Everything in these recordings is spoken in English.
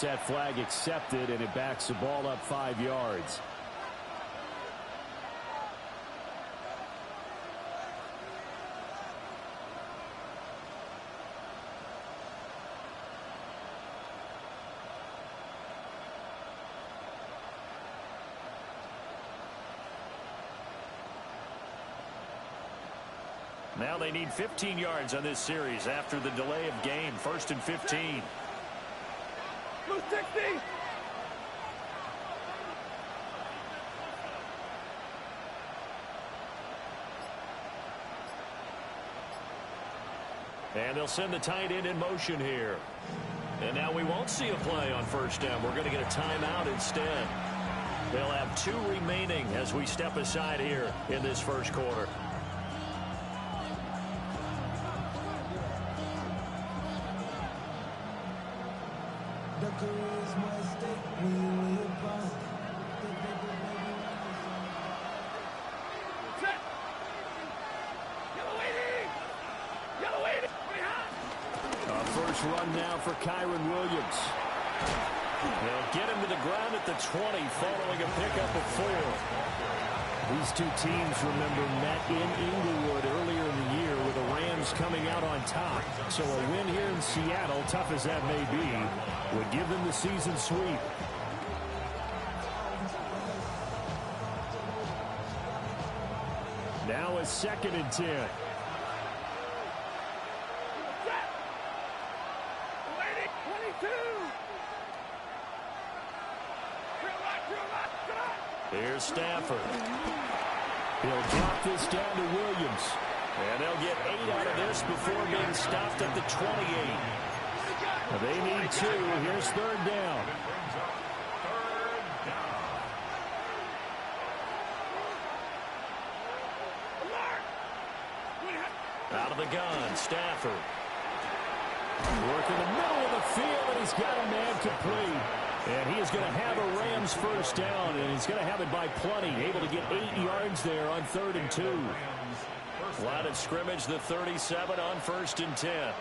that flag accepted, and it backs the ball up 5 yards. Now they need 15 yards on this series after the delay of game. 1st and 15. Blue 60. And they'll send the tight end in motion here. And now we won't see a play on 1st down. We're going to get a timeout instead. They'll have 2 remaining as we step aside here in this 1st quarter. First run now for Kyren Williams. They'll get him to the ground at the 20 following a pickup of 4. These two teams, remember, met in Inglewood earlier in the year with the Rams coming out on top. So a win here in Seattle, tough as that may be, would give them the season sweep. Now a 2nd and 10. Here's Stafford. He'll drop this down to Williams. And they'll get 8 out of this before being stopped at the 28. They need 2. Here's 3rd down. Out of the gun, Stafford. Work in the middle of the field, and he's got a man complete. And he is going to have a Rams 1st down, and he's going to have it by plenty. Able to get 8 yards there on 3rd and 2. Line of scrimmage, the 37 on 1st and 10.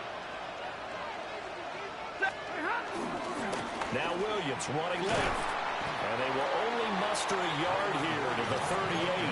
Now Williams running left. And they will only muster a yard here to the 38.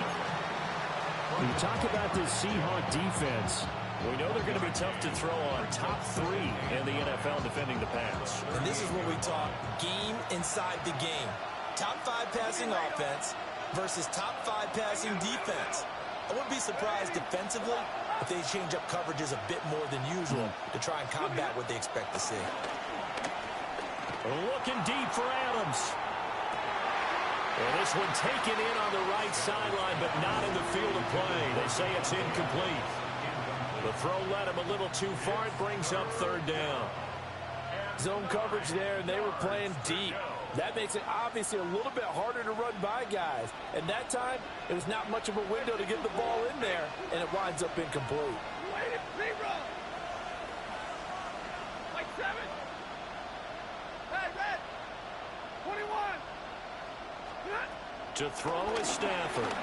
When you talk about this Seahawk defense, we know they're going to be tough to throw on. Top 3 in the NFL defending the pass. And this is what we talk game inside the game. Top 5 passing offense versus top 5 passing defense. I wouldn't be surprised defensively if they change up coverages a bit more than usual to try and combat what they expect to see. Looking deep for Adams. And this one taken in on the right sideline, but not in the field of play. They say it's incomplete. The throw led him a little too far. It brings up 3rd down. Zone coverage there, and they were playing deep. That makes it obviously a little bit harder to run by guys. And that time, it was not much of a window to get the ball in there, and it winds up incomplete. Like 7. Hey, red. 21. To throw is Stafford.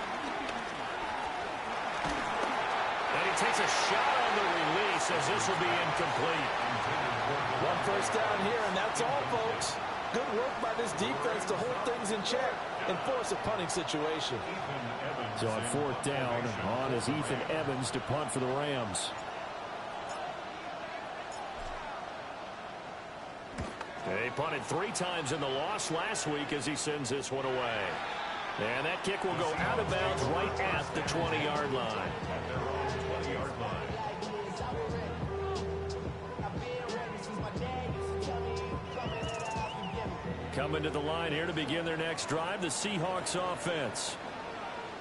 And he takes a shot on the release as this will be incomplete. 1 1st down here, and that's all, folks. Good work by this defense to hold things in check and force a punting situation. So on 4th down, on is Ethan Evans to punt for the Rams. They punted 3 times in the loss last week as he sends this one away. And that kick will go out of bounds right at the 20-yard line. Coming to the line here to begin their next drive, the Seahawks offense.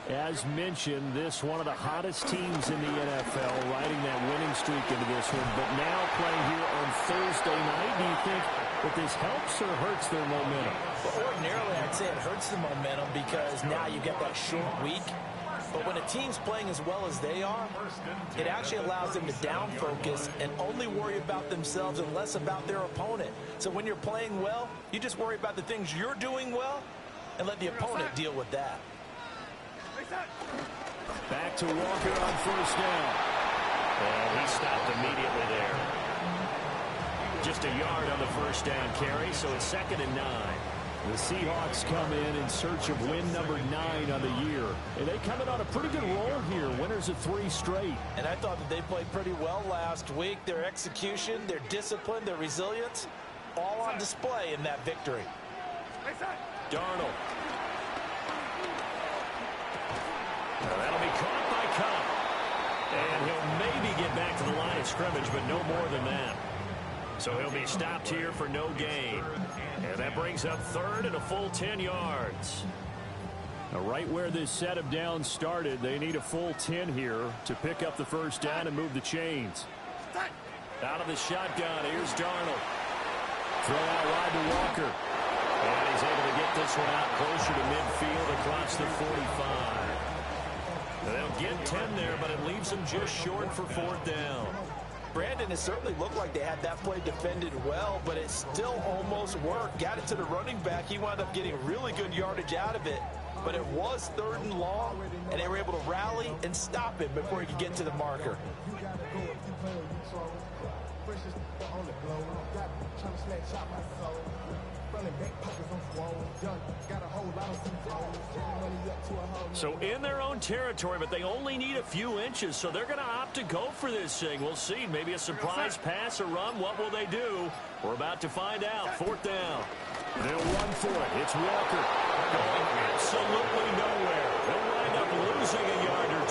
As mentioned, this one of the hottest teams in the NFL, riding that winning streak into this one. But now playing here on Thursday night, do you think that this helps or hurts their momentum? Well, ordinarily, I'd say it hurts the momentum because now you get that short week. But when a team's playing as well as they are, it actually allows them to down focus and only worry about themselves and less about their opponent. So when you're playing well, you just worry about the things you're doing well and let the opponent deal with that. Back to Walker on 1st down. And he stopped immediately there. Just a yard on the first down carry, so it's 2nd and 9. The Seahawks come in search of win number 9 on the year. And they come in on a pretty good roll here. Winners of 3 straight. And I thought that they played pretty well last week. Their execution, their discipline, their resilience, all on display in that victory. Darnold. Now that'll be caught by Kupp. And he'll maybe get back to the line of scrimmage, but no more than that. So he'll be stopped here for no gain. And that brings up 3rd and a full 10 yards. Now right where this set of downs started, they need a full 10 here to pick up the first down and move the chains. Out of the shotgun, here's Darnold. Throw out wide to Walker. And he's able to get this one out closer to midfield across the 45. They'll get 10 there, but it leaves them just short for 4th down. Brandon, it certainly looked like they had that play defended well, but it still almost worked. Got it to the running back. He wound up getting really good yardage out of it. But it was 3rd and long, and they were able to rally and stop him before he could get to the marker. So in their own territory, but they only need a few inches, so they're going to opt to go for this thing. We'll see. Maybe a surprise pass or run. What will they do? We're about to find out. 4th down. They'll run for it. It's Walker. Going absolutely nowhere. They'll wind up losing a yard or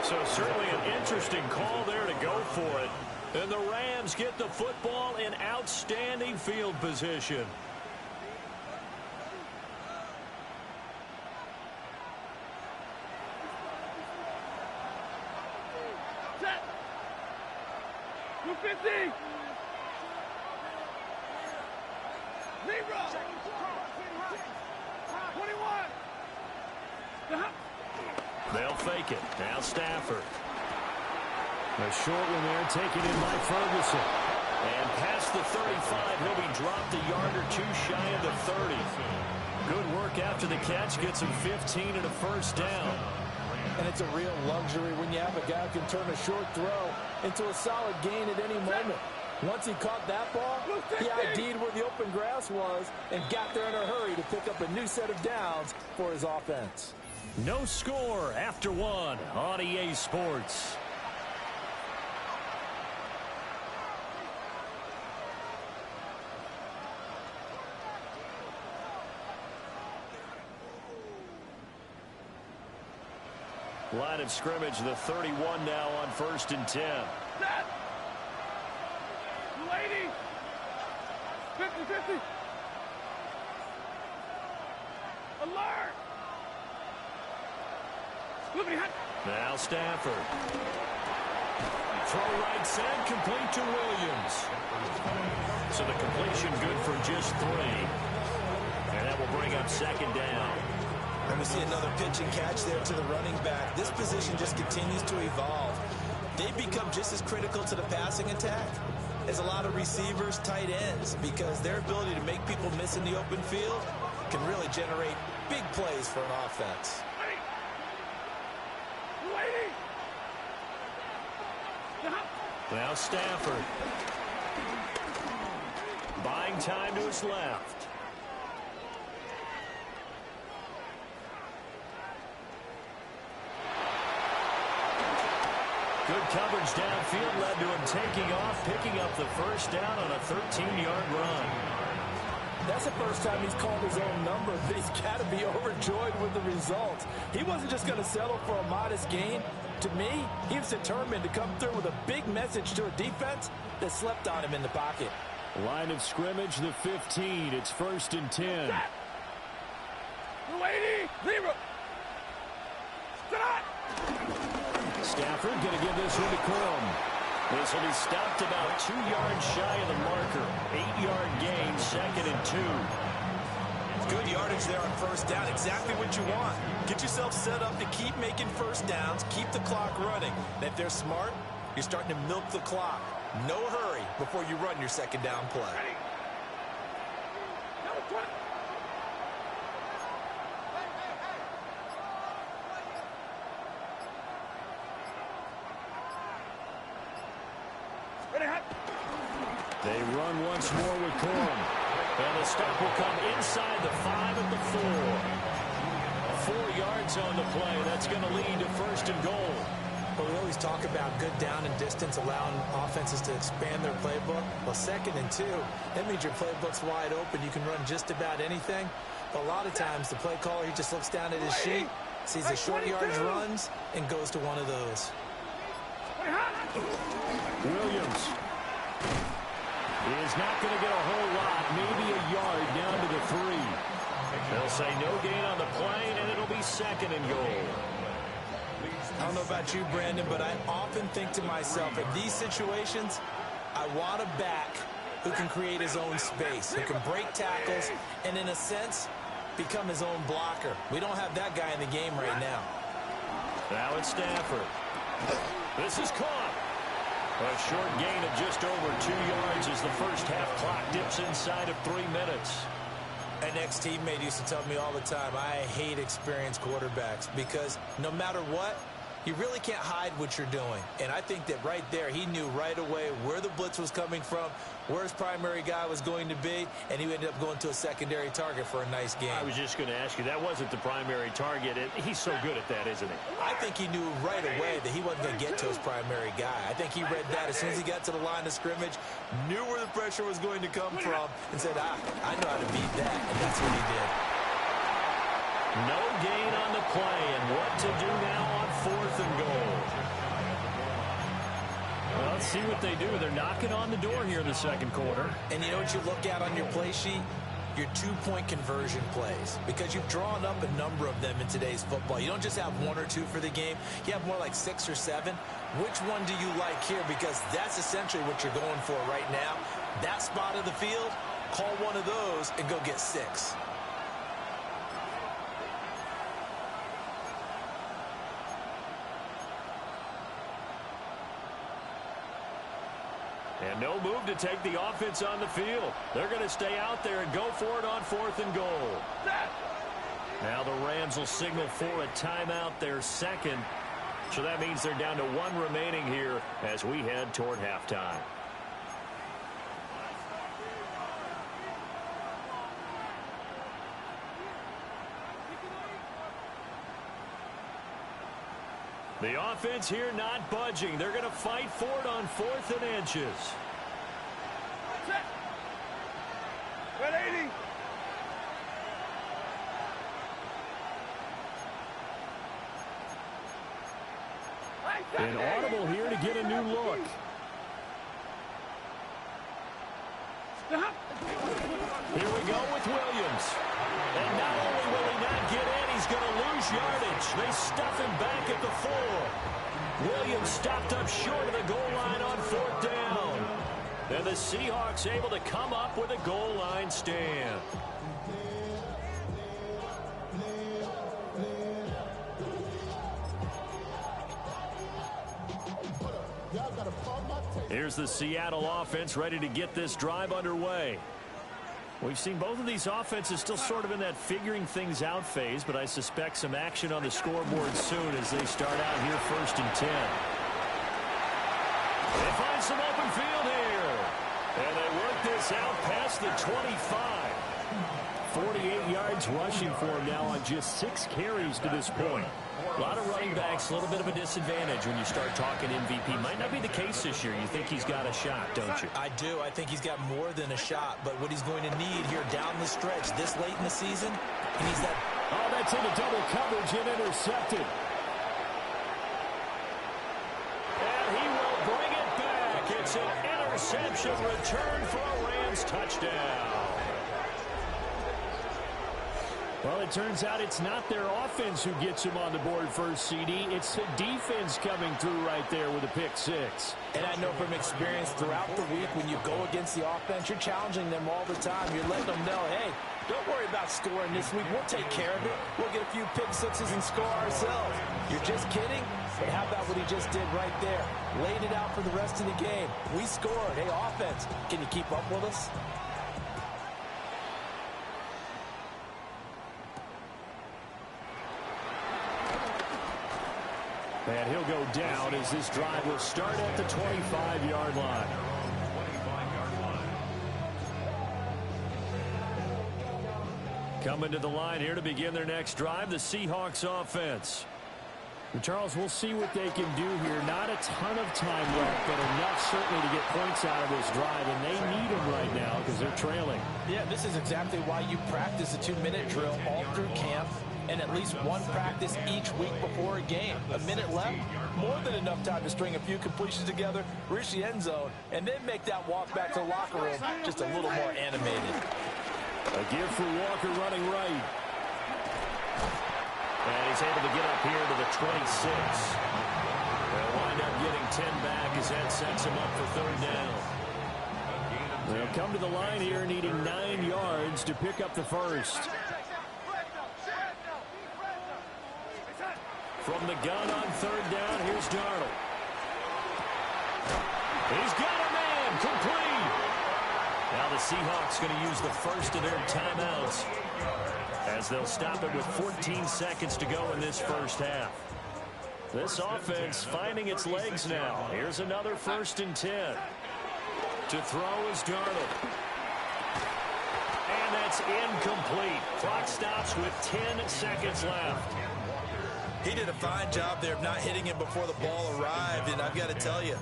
2. So certainly an interesting call there to go for it. And the Rams get the football in outstanding field position. Set. 250. Zero. 21. They'll fake it. Now Stafford. A short one there taken in by Ferguson. And past the 35, he'll be dropped a yard or 2 shy of the 30. Good work after the catch. Gets him 15 and a first down. And it's a real luxury when you have a guy who can turn a short throw into a solid gain at any moment. Once he caught that ball, he ID'd where the open grass was and got there in a hurry to pick up a new set of downs for his offense. No score after 1 on EA Sports. Line of scrimmage, the 31 now on 1st and 10. Set. 280. 50-50. Alert. Now Stafford. Throw right side, complete to Williams. So the completion good for just 3. And that will bring up 2nd down. And we see another pitch and catch there to the running back. This position just continues to evolve. They've become just as critical to the passing attack as a lot of receivers, tight ends, because their ability to make people miss in the open field can really generate big plays for an offense. Now Stafford. Buying time to his left. Good coverage downfield led to him taking off, picking up the first down on a 13-yard run. That's the first time he's called his own number, but he's got to be overjoyed with the results. He wasn't just going to settle for a modest gain. To me, he was determined to come through with a big message to a defense that slept on him in the pocket. Line of scrimmage, the 15. It's 1st and 10. 280. 0. Stop. Stafford going to give this one to Corum. This will be stopped about 2 yards shy of the marker. 8-yard gain, 2nd and 2. Good yardage there on first down. Exactly what you want. Get yourself set up to keep making first downs, keep the clock running. And if they're smart, you're starting to milk the clock. No hurry before you run your 2nd down play. They run once more with Corum. And the stop will come inside the 5 at the 4. 4 yards on the play. That's going to lead to first and goal. Well, we always talk about good down and distance, allowing offenses to expand their playbook. Well, 2nd and 2, that means your playbook's wide open. You can run just about anything. But a lot of times, the play caller, he just looks down at his sheet, sees the short yardage runs, and goes to one of those. Williams is not going to get a whole lot, maybe a yard down to the 3. They'll say no gain on the play, and it'll be 2nd and goal. I don't know about you, Brandon, but I often think to myself, in these situations, I want a back who can create his own space, who can break tackles, and in a sense, become his own blocker. We don't have that guy in the game right now. Now it's Stafford. This is caught. A short gain of just over 2 yards as the first half clock dips inside of 3 minutes. An ex-teammate used to tell me all the time, I hate experienced quarterbacks because no matter what, you really can't hide what you're doing. And I think that right there, he knew right away where the blitz was coming from, where his primary guy was going to be, and he ended up going to a secondary target for a nice game. I was just going to ask you, that wasn't the primary target. He's so good at that, isn't he? I think he knew right away that he wasn't going to get to his primary guy. I think he read that as soon as he got to the line of scrimmage, knew where the pressure was going to come from, and said, I know how to beat that, and that's what he did. No gain on the play, and what to do now on 4th and goal. Well, let's see what they do. They're knocking on the door here in the second quarter. And you know what you look at on your play sheet? Your 2-point conversion plays. Because you've drawn up a number of them in today's football. You don't just have 1 or 2 for the game. You have more like 6 or 7. Which one do you like here? Because that's essentially what you're going for right now. That spot of the field, call one of those and go get 6. And no move to take the offense on the field. They're going to stay out there and go for it on 4th and goal. Now the Rams will signal for a timeout, their second. So that means they're down to 1 remaining here as we head toward halftime. The offense here not budging. They're going to fight for it on 4th and inches. Red 80. An audible here to get a new look. Here we go with Williams. And not only will he not get in, he's going to lose yardage. They stuff him back at the 4. Williams stopped up short of the goal line on 4th down. And the Seahawks able to come up with a goal line stand. Here's the Seattle offense ready to get this drive underway. We've seen both of these offenses still sort of in that figuring things out phase, but I suspect some action on the scoreboard soon as they start out here 1st and 10. They find some open field here. And they work this out past the 25. 48 yards rushing for him now on just 6 carries to this point. A lot of running backs, a little bit of a disadvantage when you start talking MVP. Might not be the case this year. You think he's got a shot, don't you? I do. I think he's got more than a shot. But what he's going to need here down the stretch this late in the season, he needs that. Oh, that's into double coverage and intercepted. And he will bring it back. It's an interception return for a Rams touchdown. Well, it turns out it's not their offense who gets him on the board first, CD. It's the defense coming through right there with a pick 6. And I know from experience throughout the week when you go against the offense, you're challenging them all the time. You're letting them know, hey, don't worry about scoring this week. We'll take care of it. We'll get a few pick 6s and score ourselves. You're just kidding? But how about what he just did right there? Laid it out for the rest of the game. We scored. Hey, offense, can you keep up with us? And he'll go down as this drive will start at the 25-yard line. Coming to the line here to begin their next drive, the Seahawks offense. And Charles, we'll see what they can do here. Not a ton of time left, but enough certainly to get points out of this drive, and they need them right now because they're trailing. Yeah, this is exactly why you practice a 2-minute drill all through camp and at least one practice each week before a game. A minute left, more than enough time to string a few completions together, reach the end zone, and then make that walk back to the locker room just a little more animated. A give for Walker running right. And he's able to get up here to the 26. They'll wind up getting 10 back as that sets him up for third down. They'll come to the line here needing 9 yards to pick up the first. From the gun on third down, here's Darnold. He's got a man, complete. Now the Seahawks going to use the first of their timeouts as they'll stop it with 14 seconds to go in this first half. This offense finding its legs now. Here's another 1st and 10. To throw is Darnold. And that's incomplete. Clock stops with 10 seconds left. He did a fine job there of not hitting him before the ball arrived, and I've got to tell you,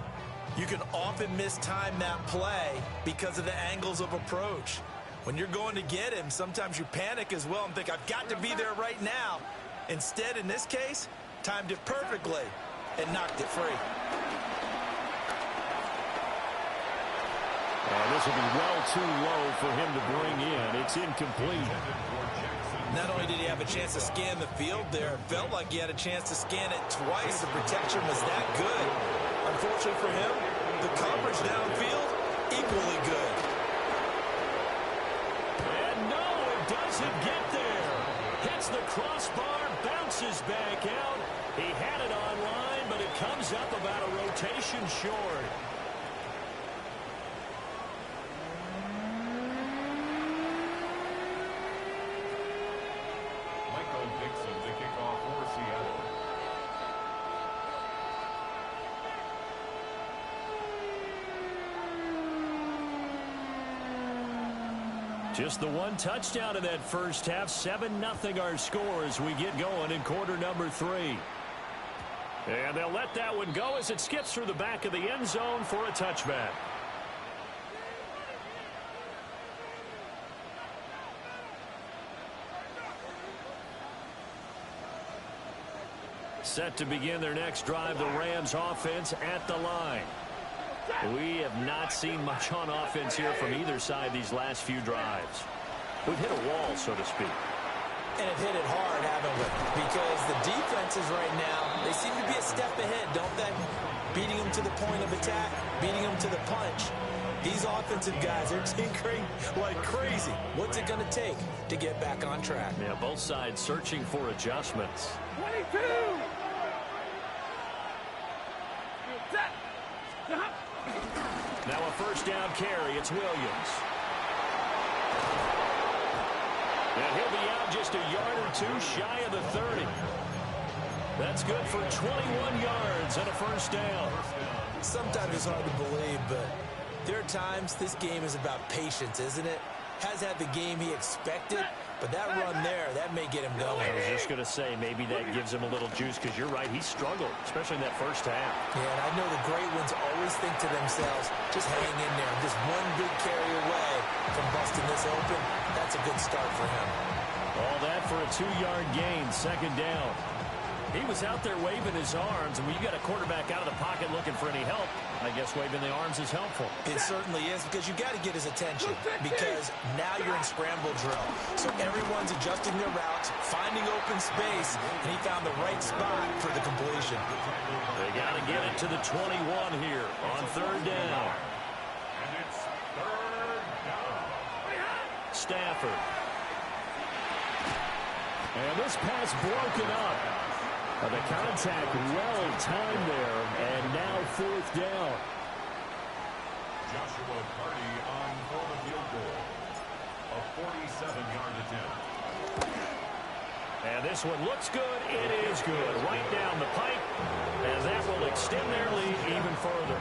you can often mistime that play because of the angles of approach. When you're going to get him, sometimes you panic as well and think, I've got to be there right now. Instead, in this case, timed it perfectly and knocked it free. This will be well too low for him to bring in. It's incomplete. Not only did he have a chance to scan the field there, it felt like he had a chance to scan it twice. The protection was that good. Unfortunately for him, the coverage downfield, equally good. And no, it doesn't get there. Hits the crossbar, bounces back out. He had it on line, but it comes up about a rotation short. Just the one touchdown in that first half. 7-0 our score as we get going in quarter number 3. And they'll let that one go as it skips through the back of the end zone for a touchback. Set to begin their next drive, the Rams offense at the line. We have not seen much on offense here from either side these last few drives. We've hit a wall, so to speak. And have hit it hard, haven't we? Because the defenses right now, they seem to be a step ahead, don't they? Beating them to the point of attack, beating them to the punch. These offensive guys are tinkering like crazy. What's it going to take to get back on track? Yeah, both sides searching for adjustments. 22! Now a first down carry. It's Williams. And he'll be out just a yard or two shy of the 30. That's good for 21 yards and a first down. Sometimes it's hard to believe, but there are times this game is about patience, isn't it? Has had the game he expected, but that run there, that may get him going. I was just going to say, maybe that gives him a little juice, because you're right, he struggled, especially in that first half. Yeah, and I know the great ones always think to themselves, just hang in there. Just one big carry away from busting this open. That's a good start for him. All that for a 2-yard gain, second down. He was out there waving his arms, and when you got a quarterback out of the pocket looking for any help, I guess waving the arms is helpful. It certainly is, because you got to get his attention, because now you're in scramble drill. So everyone's adjusting their routes, finding open space, and he found the right spot for the completion. They got to get it to the 21 here on third down. And it's third down. Stafford. And this pass broken up. The contact well timed there, and now fourth down. Joshua Carty on for the field goal. A 47-yard attempt. And this one looks good. It is good. Right down the pipe. And that will extend their lead even further.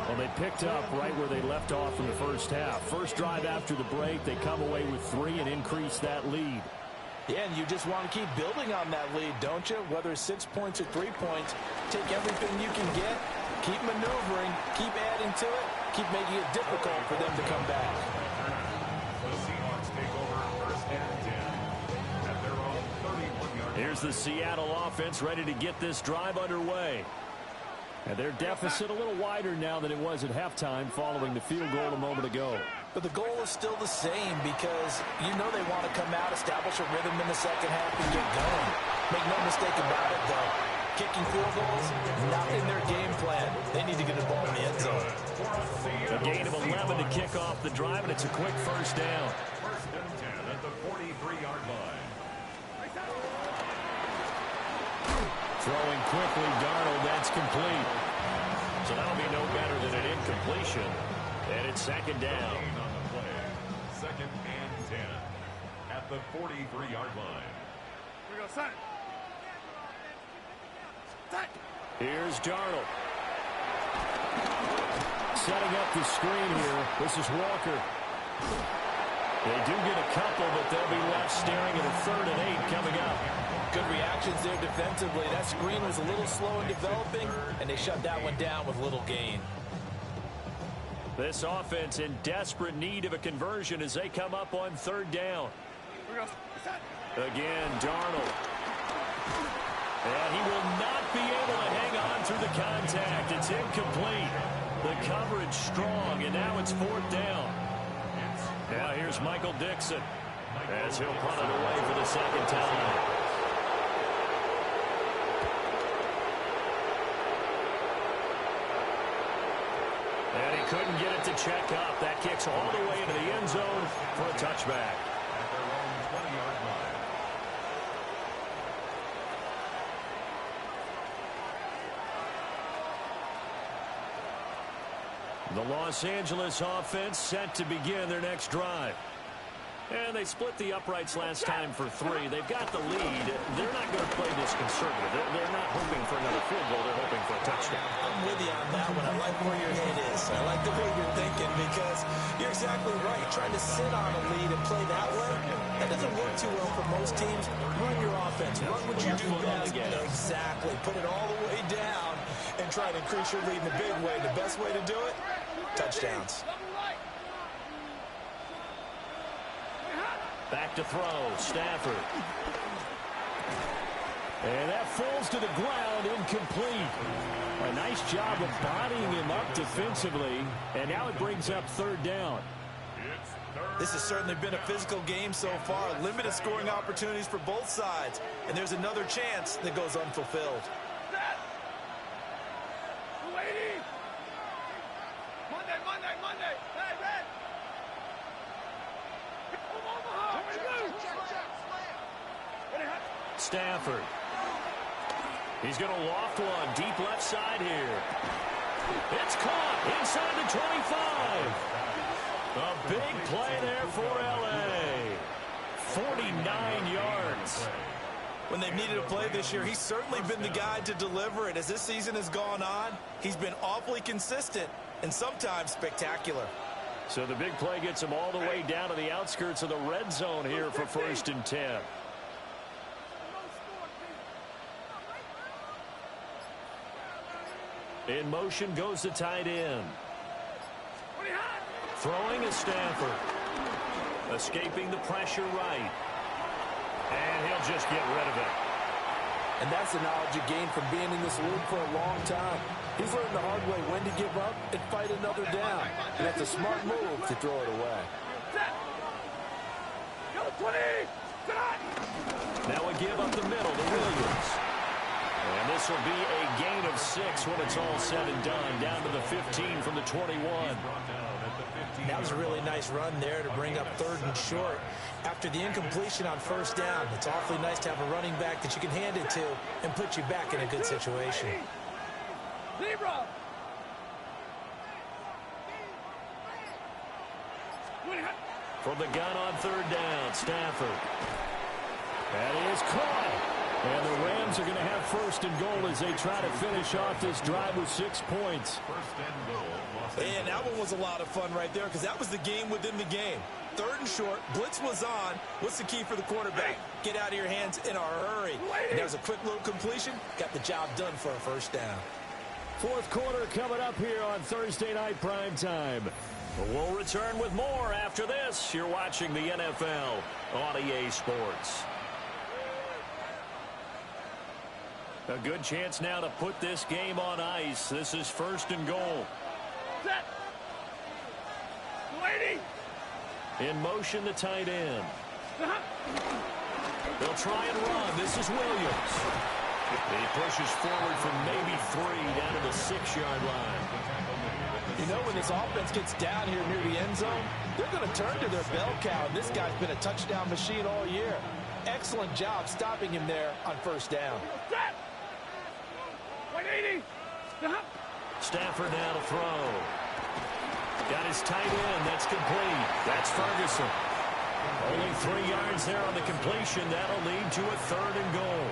Well, they picked up right where they left off in the first half. First drive after the break, they come away with 3 and increase that lead. Yeah, and you just want to keep building on that lead, don't you? Whether it's 6 points or 3 points, take everything you can get, keep maneuvering, keep adding to it, keep making it difficult for them to come back. The Seahawks take over first and 10 at their own 31-yard. Here's the Seattle offense ready to get this drive underway. And their deficit a little wider now than it was at halftime following the field goal a moment ago. But the goal is still the same because you know they want to come out, establish a rhythm in the second half, and get going. Make no mistake about it, though. Kicking field goals, not in their game plan. They need to get the ball in the end zone. A gain of 11 to kick off the drive, and it's a quick first down. First and 10 at the 43-yard line. Throwing quickly, Darnold, that's complete. So that'll be no better than an incompletion. And it's second down. On the play. Second and 10 at the 43-yard line. Here's Darnold. Setting up the screen here. This is Walker. They do get a couple, but they'll be left staring at a 3rd and 8 coming up. Good reactions there defensively. That screen was a little slow in developing, and they shut that one down with little gain. This offense in desperate need of a conversion as they come up on 3rd down. Again, Darnold. And he will not be able to hang on through the contact. It's incomplete. The coverage strong, and now it's 4th down. Now here's Michael Dixon as he'll punt it away for the second time. And he couldn't get it to check up. That kicks all the way into the end zone for a touchback. At their own 20-yard line. The Los Angeles offense set to begin their next drive. And they split the uprights last time for 3. They've got the lead. They're not going to play this conservative. They're not hoping for another field goal. They're hoping for a touchdown. I'm with you on that one. I like where your head is. I like the way you're thinking because you're exactly right. Trying to sit on a lead and play that way, that doesn't work too well for most teams. Run your offense. Run what you do best. Exactly. Put it all the way down and try to increase your lead in a big way. The best way to do it, touchdowns. Back to throw, Stafford. And that falls to the ground, incomplete. A nice job of bodying him up defensively, and now it brings up 3rd down. This has certainly been a physical game so far. Limited scoring opportunities for both sides, and there's another chance that goes unfulfilled. Stafford. He's going to loft one deep left side here. It's caught inside the 25. A big play there for L.A. 49 yards. When they've needed a play this year, he's certainly been the guy to deliver it. As this season has gone on, he's been awfully consistent and sometimes spectacular. So the big play gets him all the way down to the outskirts of the red zone here for 1st and 10. In motion goes the tight end. Throwing is Stafford. Escaping the pressure right. And he'll just get rid of it. And that's the knowledge you gain from being in this league for a long time. He's learned the hard way when to give up and fight another down. And that's a smart move to throw it away. Now a give up the middle to Williams. And this will be a gain of 6 when it's all said and done. Down to the 15 from the 21. That was a really nice run there to bring up 3rd and short. After the incompletion on 1st down, it's awfully nice to have a running back that you can hand it to and put you back in a good situation. From the gun on 3rd down, Stafford. That is caught. And the Rams are going to have first and goal as they try to finish off this drive with 6 points. And that one was a lot of fun right there because that was the game within the game. 3rd and short, blitz was on. What's the key for the quarterback? Get out of your hands in a hurry. And there's a quick little completion. Got the job done for a first down. 4th quarter coming up here on Thursday Night Prime Time. We'll return with more after this. You're watching the NFL on EA Sports. A good chance now to put this game on ice. This is 1st and goal. Set. Lady. In motion, the tight end. They'll try and run. This is Williams. He pushes forward from maybe 3 down to the 6-yard line. You know, when this offense gets down here near the end zone, they're going to turn to their bell cow. And this guy's been a touchdown machine all year. Excellent job stopping him there on 1st down. Stafford now to throw. Got his tight end. That's complete. That's Ferguson. Only 3 yards there on the completion. That'll lead to a 3rd and goal.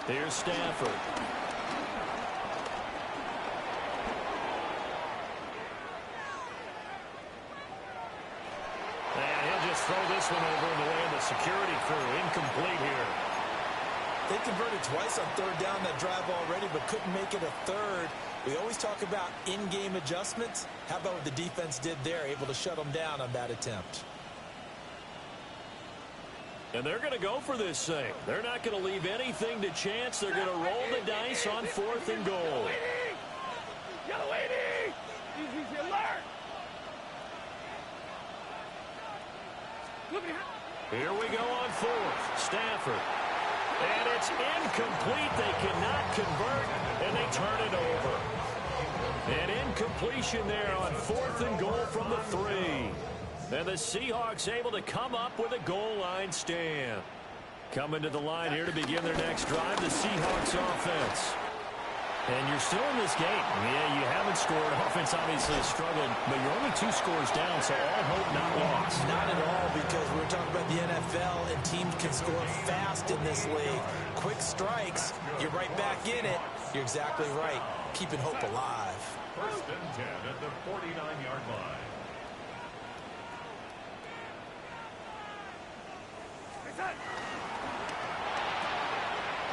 Here's Stafford. And he'll just throw this one over in the way of the security crew. Incomplete here. They converted twice on 3rd down that drive already, but couldn't make it a 3rd. We always talk about in-game adjustments. How about what the defense did there, able to shut them down on that attempt? And they're going to go for this thing. They're not going to leave anything to chance. They're going to roll the dice on 4th and goal. Yellow 80. Easy alert. Here we go on 4th. Stafford. And it's incomplete. They cannot convert, and they turn it over. An incompletion there on 4th and goal from the 3. And the Seahawks able to come up with a goal line stand. Coming to the line here to begin their next drive, the Seahawks offense. And you're still in this game. Yeah, you haven't scored. Offense obviously has struggled, but you're only 2 scores down, so all hope not lost. Not at all, because we're talking about the NFL, and teams can score fast in this league. Quick strikes, you're right back in it. You're exactly right. Keeping hope alive. 1st and 10 at the 49-yard line.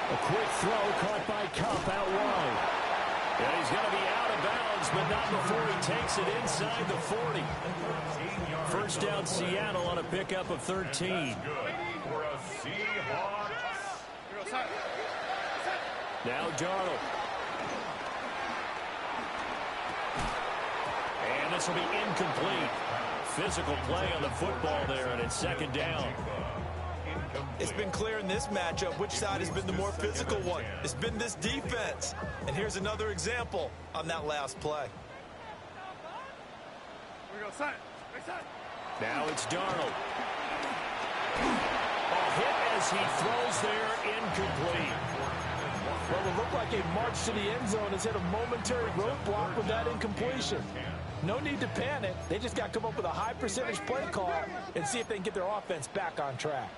A quick throw caught by Kupp out wide. Yeah, he's going to be out of bounds, but not before he takes it inside the 40. 1st down Seattle on a pickup of 13. For a Seahawks. Now Darnold. And this will be incomplete. Physical play on the football there, and it's 2nd down. It's been clear in this matchup which side has been the more physical one. It's been this defense. And here's another example on that last play. Now it's Darnold. A hit as he throws there, incomplete. Well, it looked like a march to the end zone has hit a momentary roadblock with that incompletion. No need to panic. They just got to come up with a high percentage play call and see if they can get their offense back on track.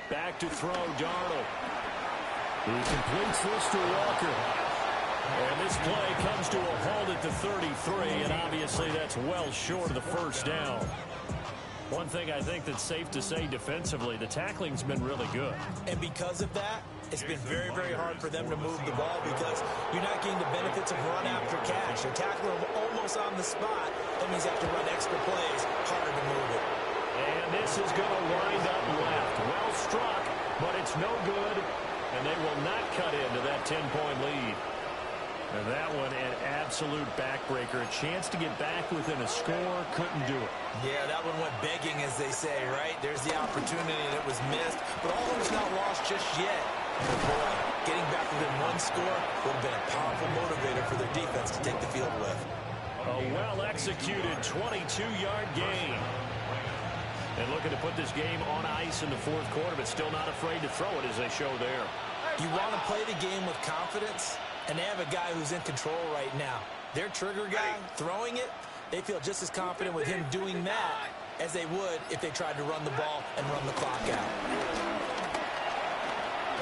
Back to throw, Darnold. He completes this to Walker. And this play comes to a halt at the 33, and obviously that's well short of the 1st down. One thing I think that's safe to say defensively, the tackling's been really good. And because of that, it's been very, very hard for them to move the ball because you're not getting the benefits of run after catch. You're tackling them almost on the spot. That means you have to run extra plays, harder to move it. And this is going to wind up left. Well struck, but it's no good, and they will not cut into that 10-point lead. And that one, an absolute backbreaker. A chance to get back within a score, couldn't do it. Yeah, that one went begging, as they say, right? There's the opportunity that was missed, but all of it's not lost just yet. But boy, getting back within 1 score would have been a powerful motivator for their defense to take the field with. A well-executed 22-yard gain. And looking to put this game on ice in the fourth quarter, but still not afraid to throw it as they show there. You want to play the game with confidence, and they have a guy who's in control right now. Their trigger guy throwing it, they feel just as confident with him doing that as they would if they tried to run the ball and run the clock out.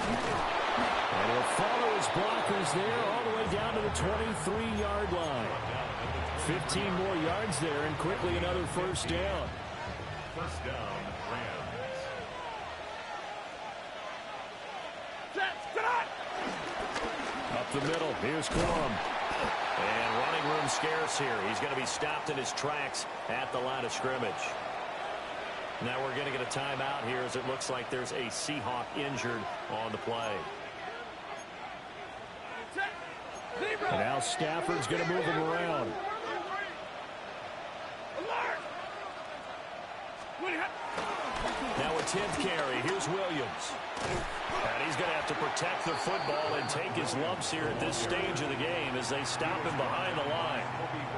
And he'll follow his blockers there all the way down to the 23-yard line. 15 more yards there, and quickly another first down. First down, Rams. Up the middle, here's Corum. And running room scarce here. He's going to be stopped in his tracks at the line of scrimmage. Now we're going to get a timeout here as it looks like there's a Seahawk injured on the play. And now Stafford's going to move him around. Now a 10th carry. Here's Williams. And he's going to have to protect the football and take his lumps here at this stage of the game as they stop him behind the line.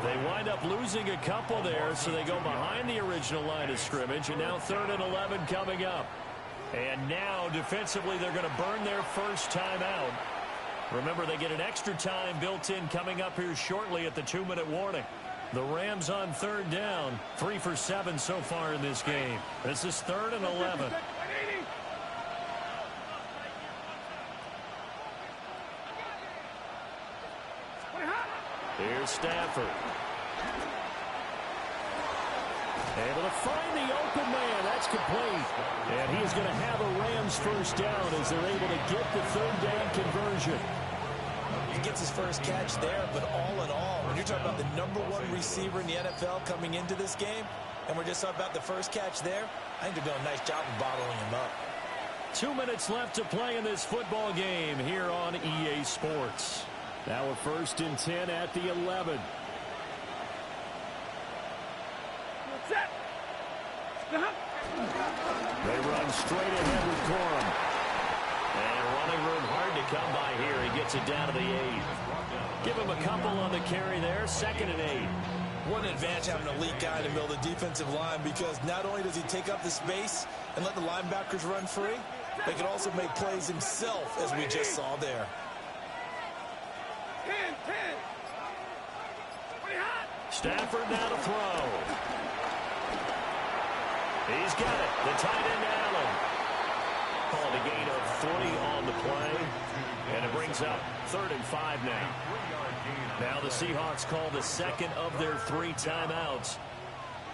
They wind up losing a couple there, so they go behind the original line of scrimmage, and now 3rd and 11 coming up. And now defensively they're going to burn their first time out. Remember, they get an extra time built in coming up here shortly at the 2-minute warning. The Rams on 3rd down, 3 for 7 so far in this game. This is 3rd and 11. Here's Stafford. Able to find the open man. That's complete. And he is going to have a Rams first down as they're able to get the 3rd down conversion. He gets his first catch there, but all in all, when you're talking about the #1 receiver in the NFL coming into this game, and we're just talking about the first catch there, I think they're doing a nice job of bottling him up. 2 minutes left to play in this football game here on EA Sports. Now a 1st and 10 at the 11. They run straight ahead with Corum. And running room hard to come by here. He gets it down to the 8. Give him a couple on the carry there. 2nd and 8. What an advantage having an elite guy in the middle of the defensive line, because not only does he take up the space and let the linebackers run free, they can also make plays himself, as we just saw there. 10. Stafford now to throw. He's got it. The tight end Allen. Called a gain of 3 on the play. And it brings up 3rd and 5 now. Now the Seahawks call the 2nd of their 3 timeouts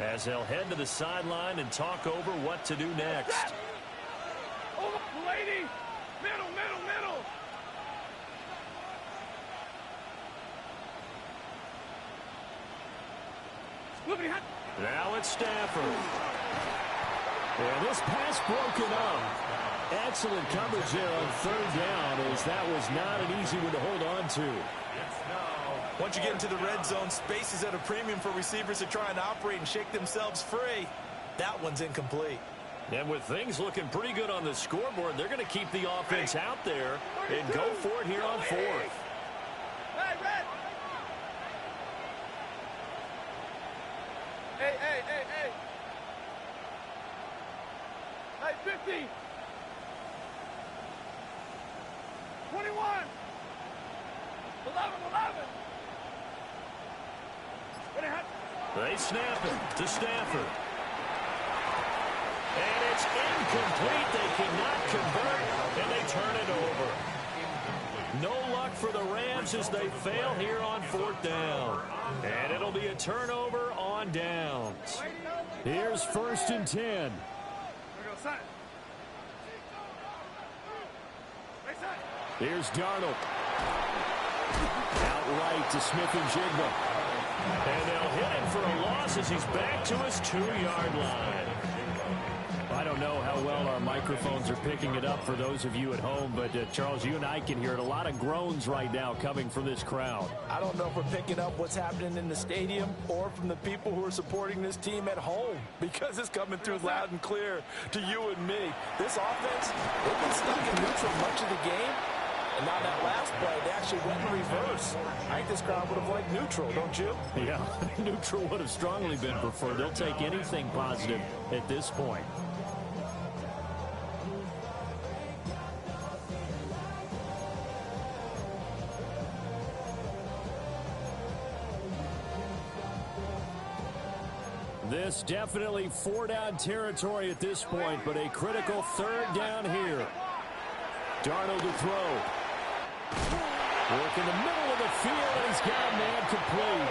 as they'll head to the sideline and talk over what to do next. Over, lady. Middle. Now it's Stafford. And this pass broken up. Excellent coverage there on 3rd down, as that was not an easy one to hold on to. Once you get into the red zone, space is at a premium for receivers to try and operate and shake themselves free. That one's incomplete. And with things looking pretty good on the scoreboard, they're going to keep the offense out there and go for it here on 4th. Hey, red. Hey. Hey, 50. 21. 11. They snap it to Stafford. And it's incomplete. They cannot convert, and they turn it over. No luck for the Rams as they fail here on 4th down. And it'll be a turnover on downs. Here's 1st and 10. Here's Darnold. Outright to Smith-Njigba. And they'll hit him for a loss as he's back to his 2-yard line. I don't know how well our microphones are picking it up for those of you at home, but Charles, you and I can hear it. A lot of groans right now coming from this crowd. I don't know if we're picking up what's happening in the stadium or from the people who are supporting this team at home, because it's coming through loud and clear to you and me. This offense, they've been stuck in neutral much of the game, And on that last play, they actually went in reverse. I think this crowd would have liked neutral, don't you? Yeah, neutral would have strongly been preferred. They'll take anything positive at this point. This definitely four-down territory at this point, but a critical third down here. Darnold to throw. Work in the middle of the field, and he's got a man complete.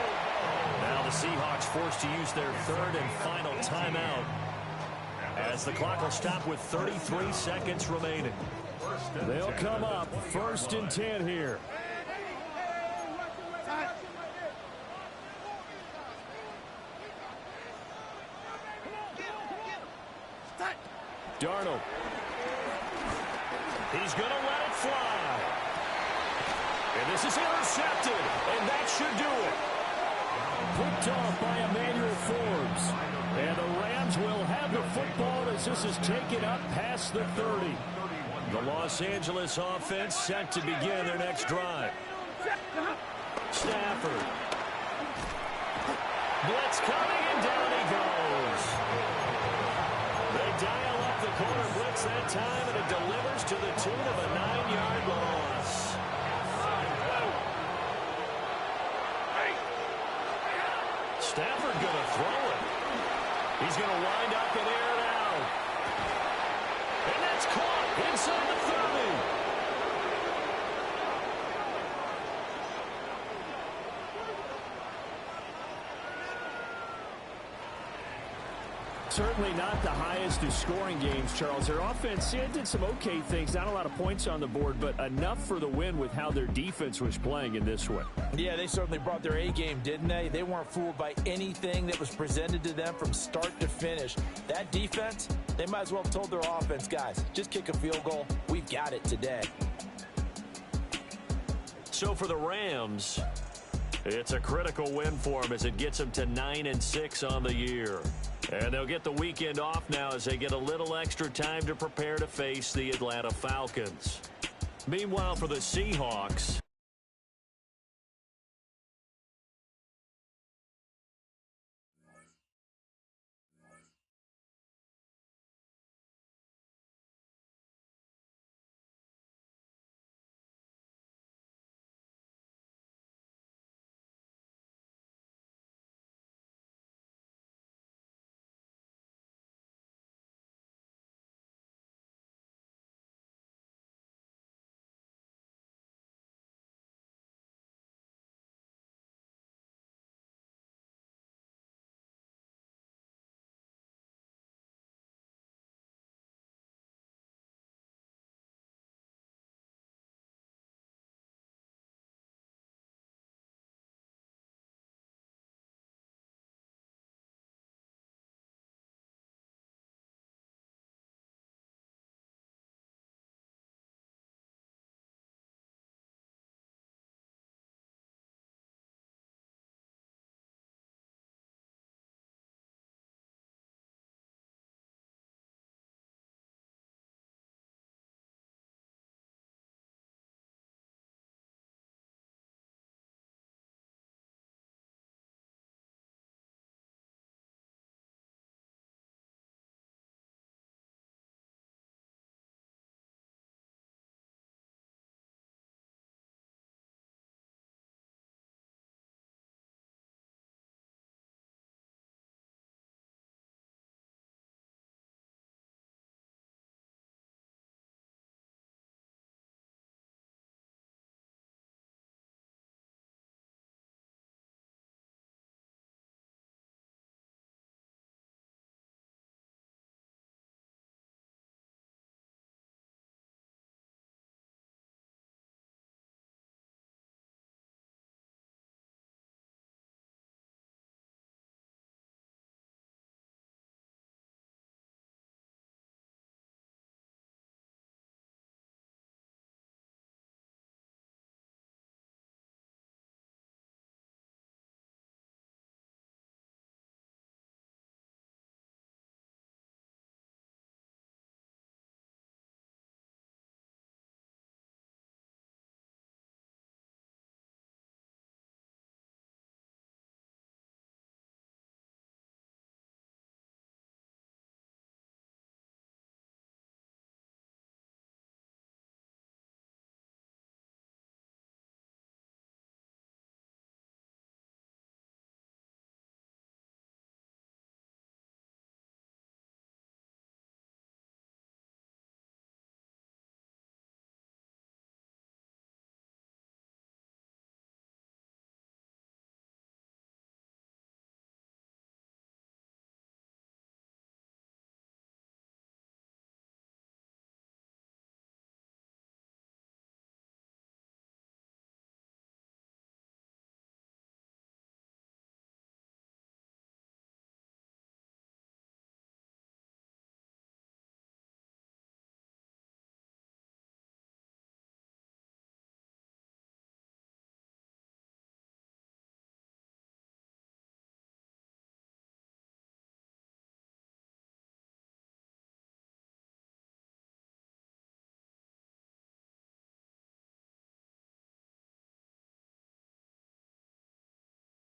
Now the Seahawks forced to use their third and final timeout as the clock will stop with 33 seconds remaining. They'll come up 1st and 10 here. Darnold. He's going to let it fly. And this is intercepted, and that should do it. Picked off by Emmanuel Forbes. And the Rams will have the football as this is taken up past the 30. The Los Angeles offense set to begin their next drive. Stafford. Blitz coming, and down he goes. They dial up the corner blitz that time, and it delivers to the tune of a 9-yard loss. Stafford going to throw it. He's going to wind up and air it out. And that's caught inside the 30. Certainly not the highest of scoring games, Charles. Their offense did some okay things. Not a lot of points on the board, but enough for the win with how their defense was playing in this one. Yeah, they certainly brought their A-game, didn't they? They weren't fooled by anything that was presented to them from start to finish. That defense, they might as well have told their offense, guys, just kick a field goal. We've got it today. So for the Rams, it's a critical win for them as it gets them to 9-6 on the year. And they'll get the weekend off now as they get a little extra time to prepare to face the Atlanta Falcons. Meanwhile, for the Seahawks,